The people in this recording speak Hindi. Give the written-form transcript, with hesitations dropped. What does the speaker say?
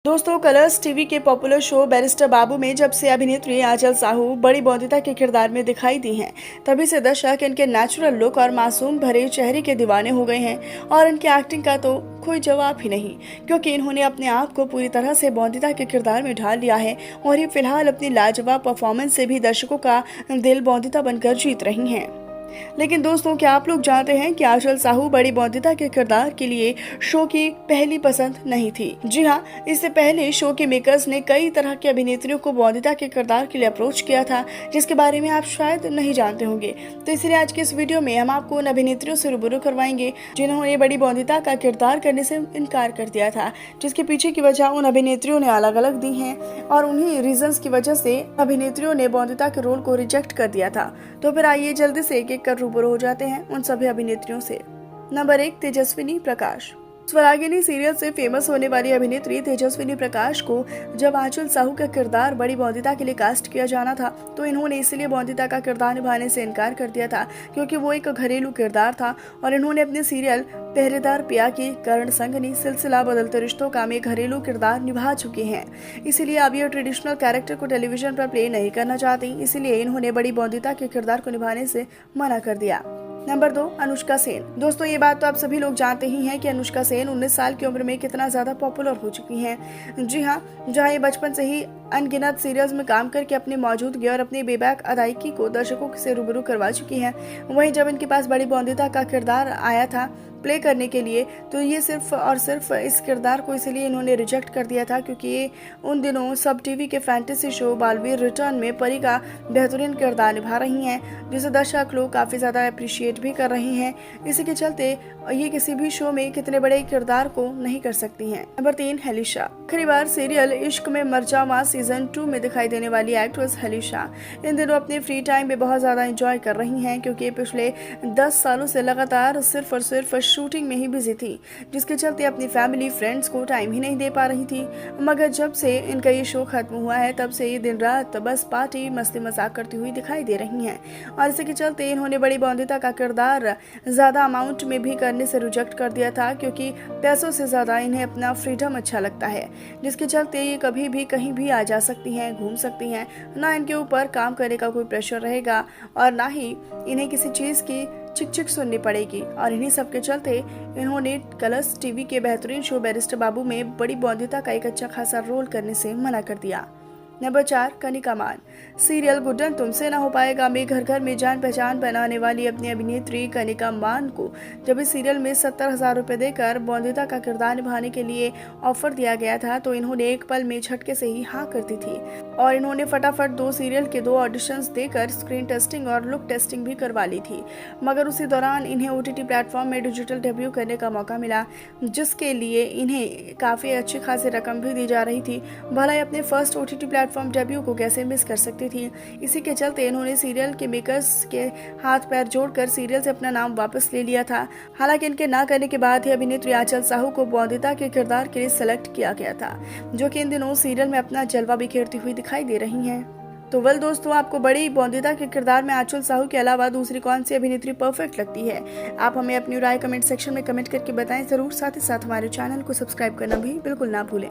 दोस्तों, कलर्स टीवी के पॉपुलर शो बैरिस्टर बाबू में जब से अभिनेत्री आंचल साहू बड़ी बौद्धिता के किरदार में दिखाई दी हैं, तभी से दर्शक इनके नेचुरल लुक और मासूम भरे चेहरे के दीवाने हो गए हैं। और इनकी एक्टिंग का तो कोई जवाब ही नहीं, क्योंकि इन्होंने अपने आप को पूरी तरह से बौद्धिता के किरदार में ढाल लिया है और ये फिलहाल अपनी लाजवाब परफॉर्मेंस से भी दर्शकों का दिल बौद्धिता बनकर जीत रही हैं। लेकिन दोस्तों, क्या आप लोग जानते हैं कि आंचल साहू बड़ी बौद्धिता के किरदार के लिए शो की पहली पसंद नहीं थी। जी हाँ, इससे पहले शो के मेकर्स ने कई तरह के अभिनेत्रियों को बौद्धिता के किरदार के लिए अप्रोच किया था, जिसके बारे में आप शायद नहीं जानते होंगे। तो इसलिए आज के इस वीडियो में हम आपको उन अभिनेत्रियों से रूबरू करवाएंगे जिन्होंने बड़ी बौद्धिता का किरदार करने से इनकार कर दिया था, जिसके पीछे की वजह उन अभिनेत्रियों ने अलग अलग दी है और उन्हीं रीजंस की वजह से अभिनेत्रियों ने बौद्धिता के रोल को रिजेक्ट कर दिया था। तो फिर आइए जल्दी से एक एक कर रूबरू हो जाते हैं उन सभी अभिनेत्रियों से। नंबर 1, तेजस्विनी प्रकाश। स्वरागिनी सीरियल से फेमस होने वाली अभिनेत्री तेजस्विनी प्रकाश को जब आंचल साहू का किरदार बड़ी बौद्धिता के लिए कास्ट किया जाना था, तो इन्होंने इसलिए बौद्धिता का किरदार निभाने से इनकार कर दिया था क्योंकि वो एक घरेलू किरदार था और इन्होंने अपने सीरियल पहरेदार पिया की करण संगनी, सिलसिला, बदलते रिश्तों का में घरेलू किरदार निभा चुके हैं। इसीलिए अब ये ट्रेडिशनल कैरेक्टर को टेलीविजन पर प्ले नहीं करना चाहती, इसीलिए इन्होंने बड़ी बौद्धिता के किरदार को निभाने से मना कर दिया। नंबर 2, अनुष्का सेन। दोस्तों, ये बात तो आप सभी लोग जानते ही हैं कि अनुष्का सेन 19 साल की उम्र में कितना ज्यादा पॉपुलर हो चुकी हैं। जी हाँ, जहाँ ये बचपन से ही अनगिनत सीरियल्स में काम करके अपनी मौजूदगी और अपनी बेबाक अदायगी को दर्शकों से रूबरू करवा चुकी हैं। वहीं जब इनके पास बड़ी बौद्धिता का किरदार आया था प्ले करने के लिए, तो ये सिर्फ और सिर्फ इस किरदार को इसलिए इन्होंने रिजेक्ट कर दिया था क्योंकि ये उन दिनों सब टीवी के फैंटेसी शो बालवीर रिटर्न में परी का बेहतरीन किरदार निभा रही हैं, जिसे दर्शक लोग काफी ज्यादा अप्रिशिएट भी कर रहे हैं। इसी के चलते ये किसी भी शो में कितने बड़े किरदार को नहीं कर सकती हैं। नंबर 3, हलीशा। आखिरी बार सीरियल इश्क में मर जावा सीजन 2 में दिखाई देने वाली एक्ट्रेस हलीशा इन दिनों अपने फ्री टाइम में बहुत ज्यादा एंजॉय कर रही हैं, क्योंकि पिछले 10 सालों से लगातार सिर्फ और सिर्फ शूटिंग में ही बिजी थी, जिसके चलते अपनी फैमिली फ्रेंड्स को टाइम ही नहीं दे पा रही थी। मगर जब से इनका ये शो खत्म हुआ है, तब से ये दिन रात बस पार्टी मस्ती मजाक करती हुई दिखाई दे रही हैं और इसी के चलते इन्होंने बड़ी बौद्धिता का किरदार ज्यादा अमाउंट में भी करने से रिजेक्ट कर दिया था, क्योंकि पैसों से ज्यादा इन्हें अपना फ्रीडम अच्छा लगता है, जिसके चलते ये कभी भी कहीं भी आ जा सकती हैं, घूम सकती हैं। ना इनके ऊपर काम करने का कोई प्रेशर रहेगा और ना ही इन्हें किसी चीज की चिक चिक सुननी पड़ेगी। और इन्हीं सब के चलते इन्होंने कलर्स टीवी के बेहतरीन शो बैरिस्टर बाबू में बड़ी बौद्धिता का एक अच्छा खासा रोल करने से मना कर दिया। नंबर 4, कनिका मान। सीरियल गुड्डन तुमसे ना हो पाएगा में घर घर में जान पहचान बनाने वाली अपनी अभिनेत्री कनिका मान को जब इस सीरियल में 70,000 रुपए देकर बौद्धिता का किरदार निभाने के लिए ऑफर दिया गया था, तो इन्होंने एक पल में झटके से ही हाँ कर दी थी और इन्होंने फटाफट 2 सीरियल के 2 ऑडिशंस देकर स्क्रीन टेस्टिंग और लुक टेस्टिंग भी करवा ली थी। मगर उसी दौरान इन्हें OTT प्लेटफॉर्म में डिजिटल डेब्यू करने का मौका मिला, जिसके लिए इन्हें काफी अच्छी खासी रकम भी दी जा रही थी। भला अपने फर्स्ट OTT प्लेटफॉर्म डेब्यू को कैसे मिस कर सकती थी। इसी के चलते इन्होंने सीरियल के मेकर्स के हाथ पैर जोड़कर सीरियल से अपना नाम वापस ले लिया था। हालांकि इनके ना करने के बाद ही अभिनेत्री आंचल साहू को बौद्धिता के किरदार के लिए सेलेक्ट किया गया था, जो कि इन दिनों सीरियल में अपना जलवा बिखेरती हुई दिखाई दे रही हैं। तो वेल दोस्तों, आपको बड़ी बौद्धिता के किरदार में आंचल साहू के अलावा दूसरी कौन सी अभिनेत्री परफेक्ट लगती है? आप हमें अपनी राय कमेंट सेक्शन में कमेंट करके बताएं जरूर। साथ ही साथ हमारे चैनल को सब्सक्राइब करना भी बिल्कुल ना भूलें।